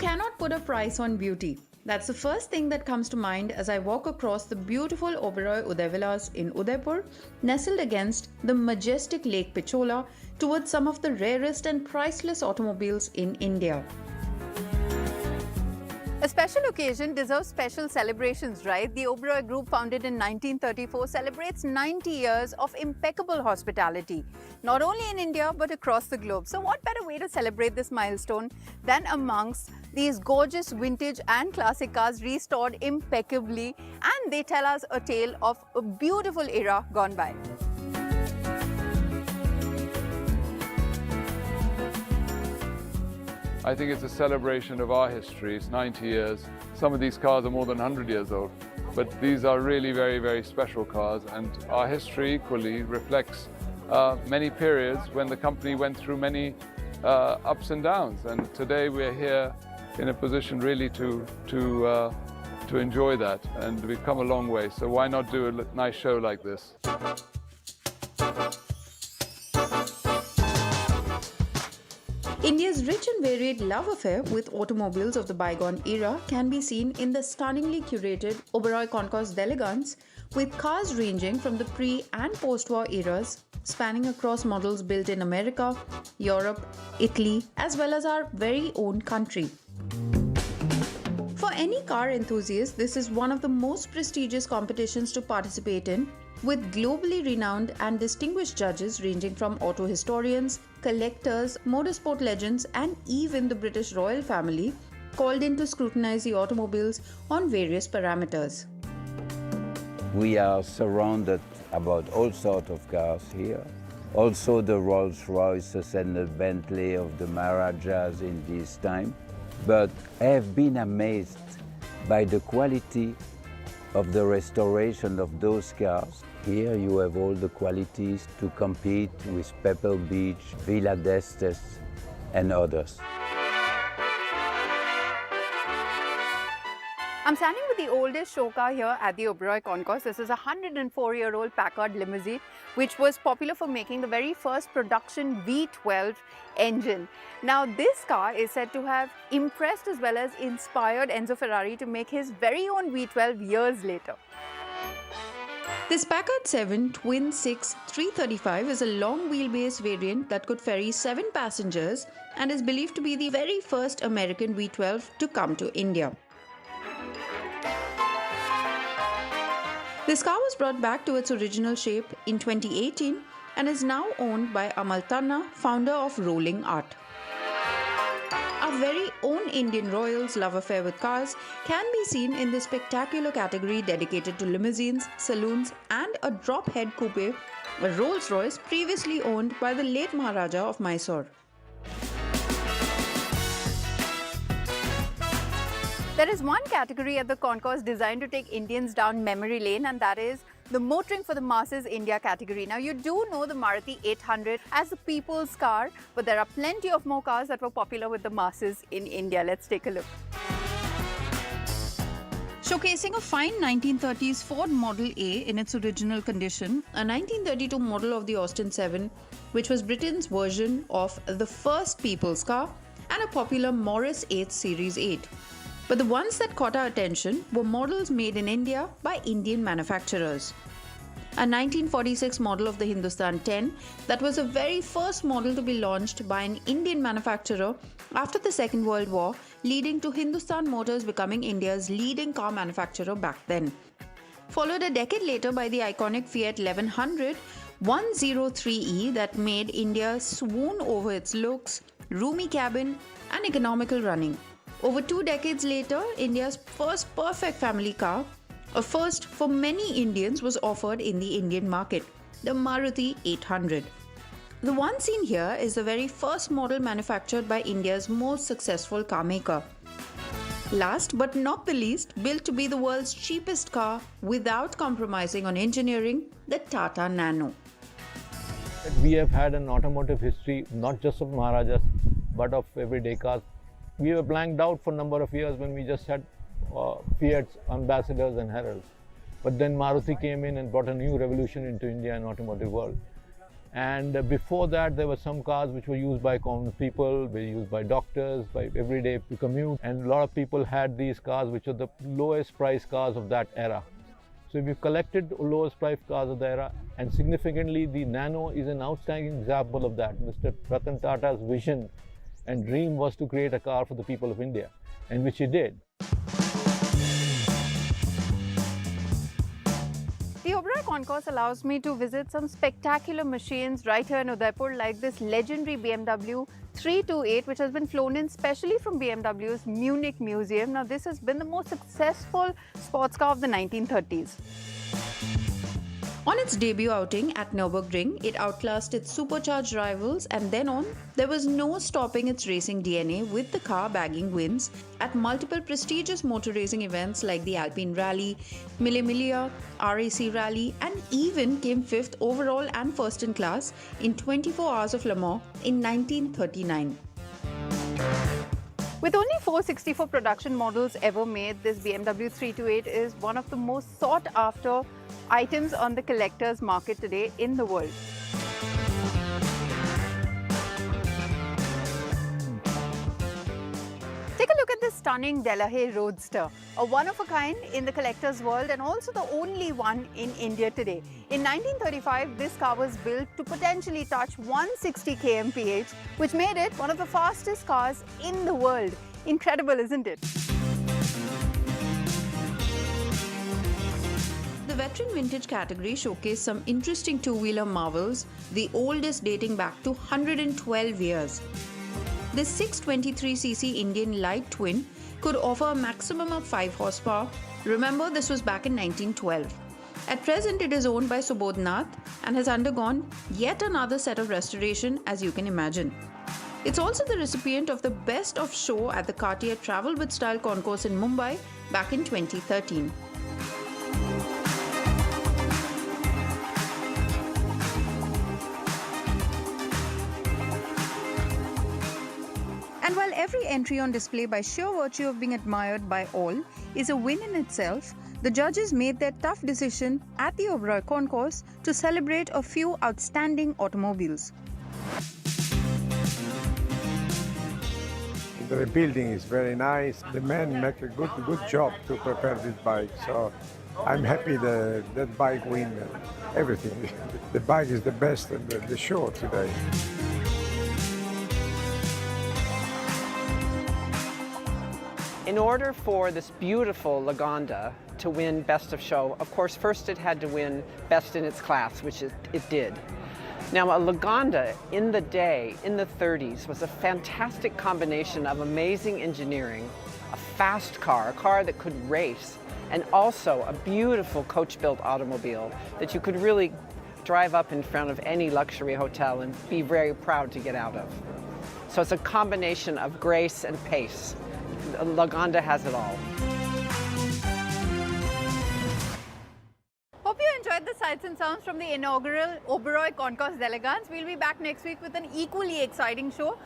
cannot put a price on beauty. That's the first thing that comes to mind as I walk across the beautiful Oberoi Udaivilas in Udaipur, nestled against the majestic Lake Pichola towards some of the rarest and priceless automobiles in India. A special occasion deserves special celebrations, right? The Oberoi Group, founded in 1934, celebrates 90 years of impeccable hospitality, not only in India but across the globe. So what better way to celebrate this milestone than amongst these gorgeous vintage and classic cars restored impeccably, and they tell us a tale of a beautiful era gone by. I think it's a celebration of our history. It's 90 years. Some of these cars are more than 100 years old, but these are really very, very special cars, and our history equally reflects many periods when the company went through many ups and downs, and today we're here in a position really to enjoy that, and we've come a long way, so why not do a nice show like this? India's rich and varied love affair with automobiles of the bygone era can be seen in the stunningly curated Oberoi Concours d'Elegance, with cars ranging from the pre- and post-war eras, spanning across models built in America, Europe, Italy, as well as our very own country. For any car enthusiast, this is one of the most prestigious competitions to participate in, with globally renowned and distinguished judges ranging from auto historians, collectors, motorsport legends, and even the British royal family called in to scrutinize the automobiles on various parameters. We are surrounded about all sorts of cars here. Also the Rolls-Royces and the Bentley of the Maharajas in this time. But I have been amazed by the quality of the restoration of those cars. Here you have all the qualities to compete with Pebble Beach, Villa d'Este and others. I'm standing with the oldest show car here at the Oberoi Concours. This is a 104-year-old Packard limousine, which was popular for making the very first production V12 engine. Now, this car is said to have impressed as well as inspired Enzo Ferrari to make his very own V12 years later. This Packard 7 Twin 6 335 is a long wheelbase variant that could ferry 7 passengers and is believed to be the very first American V12 to come to India. This car was brought back to its original shape in 2018 and is now owned by Amal Tanna, founder of Rolling Art. Our very own Indian royals' love affair with cars can be seen in the spectacular category dedicated to limousines, saloons, and a drop head coupe, a Rolls-Royce previously owned by the late Maharaja of Mysore. There is one category at the concourse designed to take Indians down memory lane, and that is the motoring for the masses India category. Now, you do know the Maruti 800 as the people's car, but there are plenty of more cars that were popular with the masses in India. Let's take a look. Showcasing a fine 1930s Ford Model A in its original condition, a 1932 model of the Austin 7, which was Britain's version of the first people's car, and a popular Morris 8 Series 8. But the ones that caught our attention were models made in India by Indian manufacturers. A 1946 model of the Hindustan 10 that was the very first model to be launched by an Indian manufacturer after the Second World War, leading to Hindustan Motors becoming India's leading car manufacturer back then. Followed a decade later by the iconic Fiat 1100 103E that made India swoon over its looks, roomy cabin, and economical running. Over 2 decades later, India's first perfect family car, a first for many Indians, was offered in the Indian market, the Maruti 800. The one seen here is the very first model manufactured by India's most successful car maker. Last but not the least, built to be the world's cheapest car without compromising on engineering, the Tata Nano. We have had an automotive history not just of Maharajas but of everyday cars. We were blanked out for a number of years when we just had Fiat's ambassadors and heralds. But then Maruti came in and brought a new revolution into India and automotive world. And before that, there were some cars which were used by common people, were used by doctors, by everyday commute. And a lot of people had these cars which are the lowest price cars of that era. So if you collected the lowest price cars of the era, and significantly the Nano is an outstanding example of that. Mr. Ratan Tata's vision and dream was to create a car for the people of India, and which he did. The Oberoi Concours allows me to visit some spectacular machines right here in Udaipur, like this legendary BMW 328, which has been flown in specially from BMW's Munich Museum. Now, this has been the most successful sports car of the 1930s. On its debut outing at Nürburgring, it outclassed its supercharged rivals, and then on, there was no stopping its racing DNA, with the car bagging wins at multiple prestigious motor racing events like the Alpine Rally, Mille Miglia, RAC Rally, and even came 5th overall and first in class in 24 Hours of Le Mans in 1939. With only 464 production models ever made, this BMW 328 is one of the most sought after items on the collector's market today in the world. Take a look at this stunning Delahaye Roadster, a one-of-a-kind in the collector's world and also the only one in India today. In 1935, this car was built to potentially touch 160 kmph, which made it one of the fastest cars in the world. Incredible, isn't it? The veteran vintage category showcased some interesting two-wheeler marvels, the oldest dating back to 112 years. This 623cc Indian light twin could offer a maximum of 5 horsepower. Remember, this was back in 1912. At present, it is owned by Subodhnath and has undergone yet another set of restoration, as you can imagine. It's also the recipient of the Best of Show at the Cartier Travel with Style Concours in Mumbai back in 2013. And while every entry on display, by sheer virtue of being admired by all, is a win in itself, the judges made their tough decision at the Oberoi Concours to celebrate a few outstanding automobiles. The rebuilding is very nice. The men make a good job to prepare this bike. So I'm happy that bike win everything. The bike is the best in the show today. In order for this beautiful Lagonda to win Best of Show, of course, first it had to win Best in its class, which it did. Now, a Lagonda in the day, in the 30s, was a fantastic combination of amazing engineering, a fast car, a car that could race, and also a beautiful coach-built automobile that you could really drive up in front of any luxury hotel and be very proud to get out of. So it's a combination of grace and pace. Lagonda has it all. Hope you enjoyed the sights and sounds from the inaugural Oberoi Concours d'Elegance. We'll be back next week with an equally exciting show.